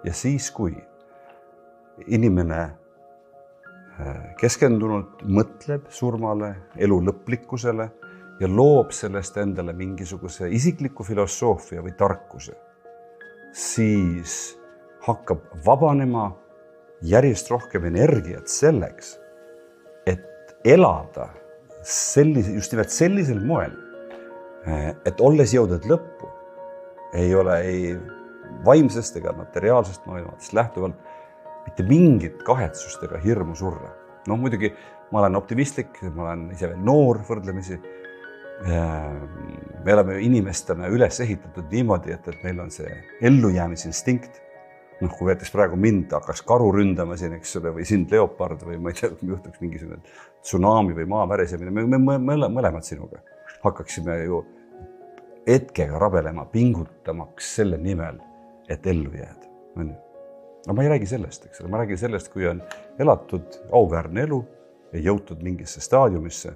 Ja siis, kui inimene keskendunult mõtleb surmale, elu lõplikkusele ja loob sellest endale mingisuguse isikliku filosoofia või tarkuse, siis hakkab vabanema järjest rohkem energiat selleks, et elada just nimelt sellisel moel, et olles jõudnud lõppu, ei ole ei vaimsest ega materiaalsest maailmadest lähtuvalt mitte mingit kahetsust ega hirmu surra. Muidugi ma olen optimistlik, ma olen ise veel noor võrdlemisi. Me oleme inimestena üles ehitatud niimoodi, et meil on see ellujäämisinstinkt. Kui võetes praegu mind hakkas karu ründama siin, eks ole, või sind leopard või ma ei tea, kui juhtuks mingisugune tsunami või maavärisemine, me mõlemad sinuga hakkaksime ju hetkega rabelema, pingutamaks selle nimel, et ellu jääda. Aga ma ei räägi sellest, eks ole, ma räägin sellest, kui on elatud auväärne elu ja jõutud mingisse staadiumisse,